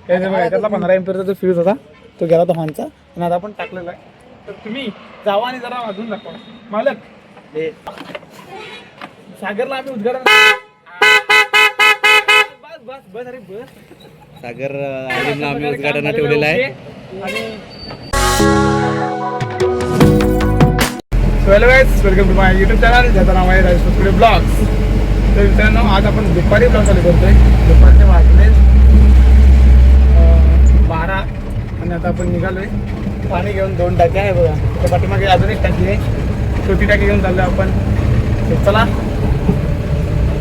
त्यातला 15 एम्पियरचा जो फ्यूज होता तो गेला होता हॉर्नचा आणि आता आपण टाकलेला आहे. तर तुम्ही जावा आणि जरा वाजून दाखवा मालक. सागरला आम्ही उद्घाटन बस बस अरे बस सागर आलिमला आम्ही उद्घाटनाला ठेवलेला आहे. आणि hello guys, welcome to my YouTube channel ज्याचं नाव आहे राजेश पचुडे ब्लॉग्स. तर मित्रांनो, आज आपण दुपारी ब्लॉग चालू करतोय. दुपारचे वाजले 12 आणि आता आपण निघालोय पाणी घेऊन. 2 टाक्या आहे बघा, त्या पाठीमागे अजून एक टाकी आहे, छोटी टाकी घेऊन चाललो आपण. तर चला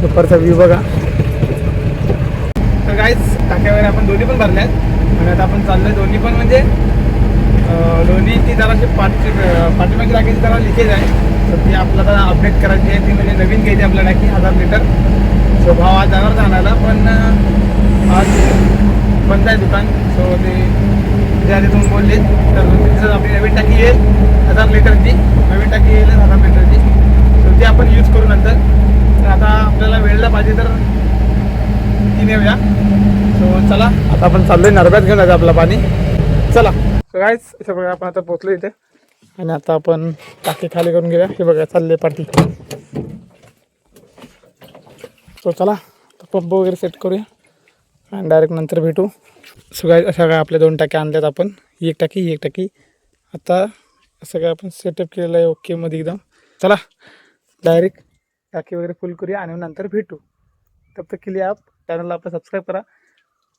दुपारचा व्ह्यू बघा. तर गाईस, टाक्या वगैरे आपण दोन्ही पण भरल्या आहेत आणि आता आपण चाललोय. दोन्ही पण म्हणजे दोन्ही ती जराशी पाठीमागची टाकीची जरा लिकेज आहे, तर ती आपल्याला अपडेट करायची आहे. ती म्हणजे नवीन घ्यायची आपल्या टाकी 1000 लिटर. सो भाव आज जाणार आणायला, पण आज बंद आहे दुकान. सो ते ज्या तुम्ही बोलले तर तिथं आपली नवीन टाकी येईल 1000 लिटरची. नवीन टाकी येईल 1000 लिटरची, तर ती आपण यूज करू नंतर. तर आता आपल्याला वेळेला पाहिजे तर ती नेऊया. सो चला, आता आपण चाललोय नरब्यात घेऊन जायचं आपलं पाणी. चला. सो गाईस, असं बघा आपण आता पोचलो इथे आणि आता आपण टाकी खाली करून घेऊया. हे बघा चालले पाठी. सो चला, पंप वगैरे सेट करूया आणि डायरेक्ट नंतर भेटू. सो गाईस, अशा काय आपल्या 2 टाक्या आणल्यात आपण. ही एक टाकी आता असं काय आपण सेटअप केलेलं आहे ओकेमध्ये एकदम. चला डायरेक्ट टाकी वगैरे फुल करूया आणि नंतर भेटू. तब तक के लिए आप चॅनलला आपलं सबस्क्राईब करा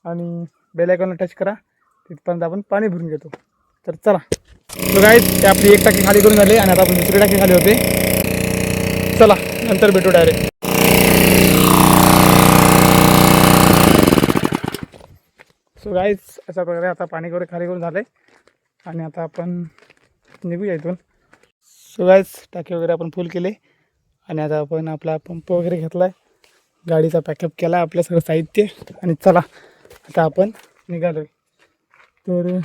आणि बेल आयकॉनला टच करा. तिथपर्यंत आपण पाणी भरून घेतो. तर चला. तर गाईस, ते आपली एक टाकी खाली करून झाली आणि आता आपण दुसरी टाकी खाली होते. चला नंतर भेटू डायरेक्ट. सो गाईस, अशा प्रकारे आता पाणी वगैरे खाली करून झालं आहे आणि आता आपण निघूया इथून. सो गाईस, टाकी वगैरे आपण फुल केले आणि आता आपण आपला पंप वगैरे घेतला आहे, गाडीचा पॅकअप केला आहे, आपलं सगळं साहित्य. आणि चला आता आपण निघालो आहे. तर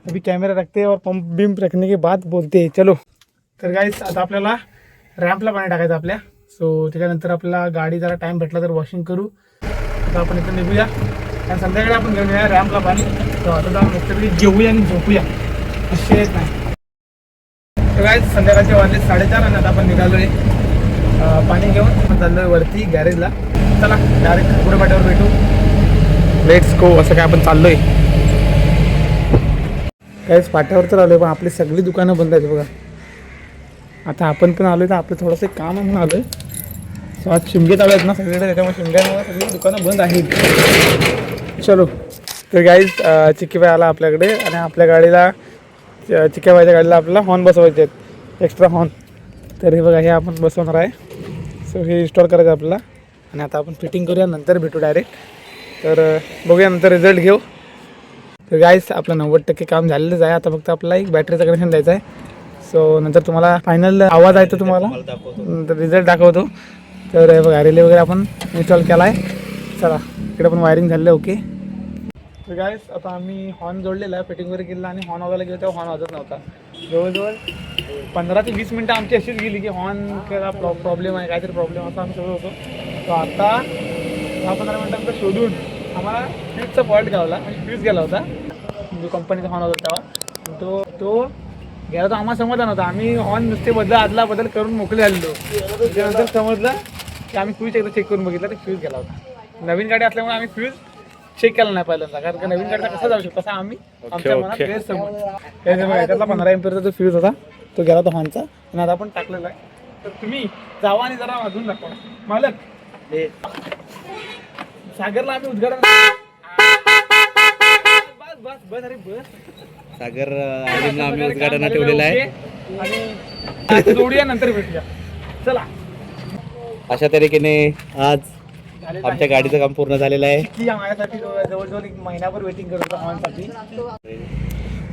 अभी कॅमेरा रखते और पंप बीम रखने के बाद बोलते हैं चलो. तर गाईस, आता आपल्याला रॅम्पला पाणी टाकायचं आपल्या. सो त्याच्यानंतर आपल्याला गाडी जरा टाईम भेटला तर वॉशिंग करू. आता आपण इथं निघूया आणि संध्याकाळी आपण घेऊन येऊया रॅम्पला पाणी. तर आता जाऊन मस्तपैकी जेवूया आणि झोपूया, असे येत नाही. तर गाईस, संध्याकाळचे वाजले 4:30 आणि आता आपण निघालो आहे पाणी घेऊन. आपण चाललो आहे वरती गॅरेजला. चला डायरेक्ट पुढे पाट्यावर भेटू. Let's go. असं काय आपण चाललो आहे. काहीच पाट्यावर तर आलो आहे, पण आपली सगळी दुकानं बंद आहेत बघा. आता आपण पण आलो आहे, तर आपलं थोडंसं काम म्हणून आलो आहे. सो आज शिमगे चालू आहेत ना सगळीकडे, त्याच्यामुळे शिमग्यामुळे सगळी दुकानं बंद आहेत. चलो. तर गाईज, चिक्कीबाई आला आपल्याकडे आणि आपल्या गाडीला चिक्कीबाईच्या गाडीला आपल्याला हॉर्न बसवायचे आहेत, एक्स्ट्रा हॉर्न. तर हे बघा, हे आपण बसवणार आहे. सो हे इन्स्टॉल करायचं आपल्याला आणि आता आपण फिटिंग करूया, नंतर भेटू डायरेक्ट. तर बघूया, नंतर रिझल्ट घेऊ. तर गाईस, आपलं 90% काम झालेलंच आहे. आता फक्त आपल्याला एक बॅटरीचं कनेक्शन द्यायचं आहे. सो नंतर तुम्हाला फायनल आवाज आहे तो तुम्हाला नंतर रिझल्ट दाखवतो. तर हे बघा, रिले वगैरे आपण इन्स्टॉल केला आहे. चला, इकडे पण वायरिंग झालेलं आहे ओके. तर गाईस, आता आम्ही हॉर्न जोडलेला आहे, फिटिंग वगैरे केलं आणि हॉर्न वाजायला गेलो तेव्हा हॉर्न वाजत नव्हता. जवळजवळ 15 ते 20 मिनटं आमची अशीच गेली की हॉर्न केला प्रॉब्लेम आहे, काहीतरी प्रॉब्लेम असा आम्ही शोधत होतो. तो आता 10-15 मिनटांचं शोधून आम्हाला फ्यूजचा फॉल्ट गावला, म्हणजे फ्यूज गेला होता जो कंपनीचा हॉर्न होता तेव्हा. तो गेला, तो आम्हाला समाधान होता. आम्ही हॉर्न नुसते आदला बदल करून मोकळे झालेलो. त्यानंतर समजलं की आम्ही फ्यूज एकदा चेक करून बघितलं, तर फ्यूज गेला होता. नवीन गाडी असल्यामुळे आम्ही फ्यूज चेक केला नाही पहिल्यांदा, कारण का नवीन गाडीचा कसा जाऊ शकतो तसा आम्ही आमच्या मनात गैरसमज. त्यातला 15 एम्पियरचा जो फ्यूज होता तो गेला होता हॉर्नचा आणि आता आपण टाकलेला आहे. तर तुम्ही जावा आणि जरा वाजून दाखवा मालक. सागरला आम्ही उद्घाटन बस बस अरे बस सागर आलिमला आम्ही उद्घाटनाला ठेवलेला आहे आणि जोडूया, नंतर भेटूया. चला. अशा तरीकेने आज आमच्या गाडीचं काम पूर्ण झालेलं आहे. की माझ्यासाठी जवळजवळ 1 महिनाभर वेटिंग करत होता हॉर्नसाठी.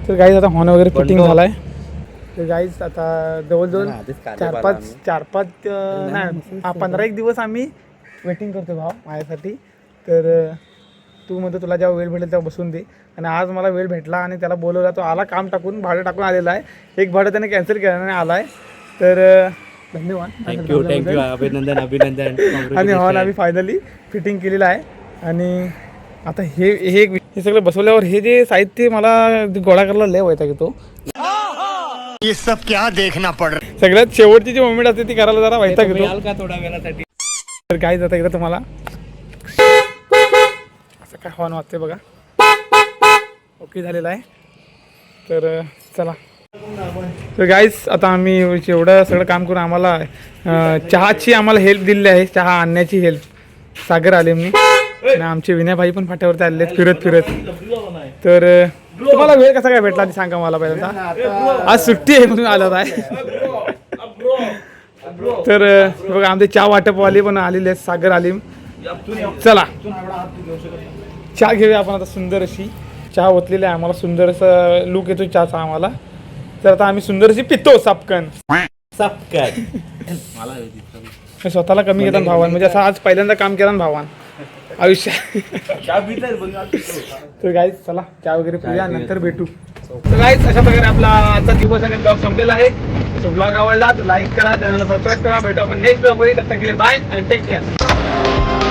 तर गाईज, आता हॉर्न वगैरे फिटिंग झाला आहे. तर गाईज, आता जवळजवळ 4-5 नाही 15-1 दिवस आम्ही वेटिंग करतो भाव माझ्यासाठी. तर तू म्हणतो तुला जेव्हा वेळ भेटेल तेव्हा बसून दे. आणि आज मला वेळ भेटला आणि त्याला बोलवला. तो आला, काम टाकून भाडं टाकून आलेला आहे. एक भाडं त्याने कॅन्सल केलं आणि आला आहे. तर धन्यवाद, थँक्यू अभिनंदन. आणि हॉर्न आम्ही फायनली फिटिंग केलेला आहे आणि आता हे सगळं बसवल्यावर हे जे साहित्य मला गोळा करायला लय व्हायचा की तो ये सब क्या देखना पड़ रहा सगळ्यात शेवटची जी मोमेंट असते ती करायला जरा व्हायचा की तुम्ही तो. याल का थोड्या वेळासाठी? तर काय जाता एकदा तुम्हाला असं काय हॉर्न वाजते बघा. ओके झालेला आहे. तर चला. तर गाईज आता आम्ही एवढं सगळं काम करून आम्हाला चहाची आम्हाला हेल्प दिलेली आहे. चहा आणण्याची हेल्प सागर आले मी आणि आमचे विनयभाई पण फाट्यावरती आलेले आहेत फिरत फिरत. तर तुम्हाला वेळ कसा काय भेटला आधी सांगा मला पहिल्यांदा. आज सुट्टी आहे म्हणून आलं आहे. तर बघा आमचे चहा वाटपवाले पण आलेले आहेत सागर आलीम. चला चहा घेऊया आपण आता. सुंदर अशी चहा ओतलेली आहे आम्हाला. सुंदर असं लुक येतो चहाचा आम्हाला. तर आता आम्ही सुंदर अशी पितो सापकन. मी स्वतःला कमी घेतात भावान. म्हणजे असं आज पहिल्यांदा काम केलं ना भावान आयुष्यात. तर गाईज चला चहा वगैरे पिऊया नंतर भेटू. तर गाईज अशा प्रकारे आपला आजचा दिवस आणि ब्लॉग संपलेला आहे. तो ब्लॉग आवडला तर लाईक करा, चॅनलला सबस्क्राईब करा. भेटू आपण नेक्स्ट ब्लॉग मध्ये. तसं केले बाय आणि टेक केअर.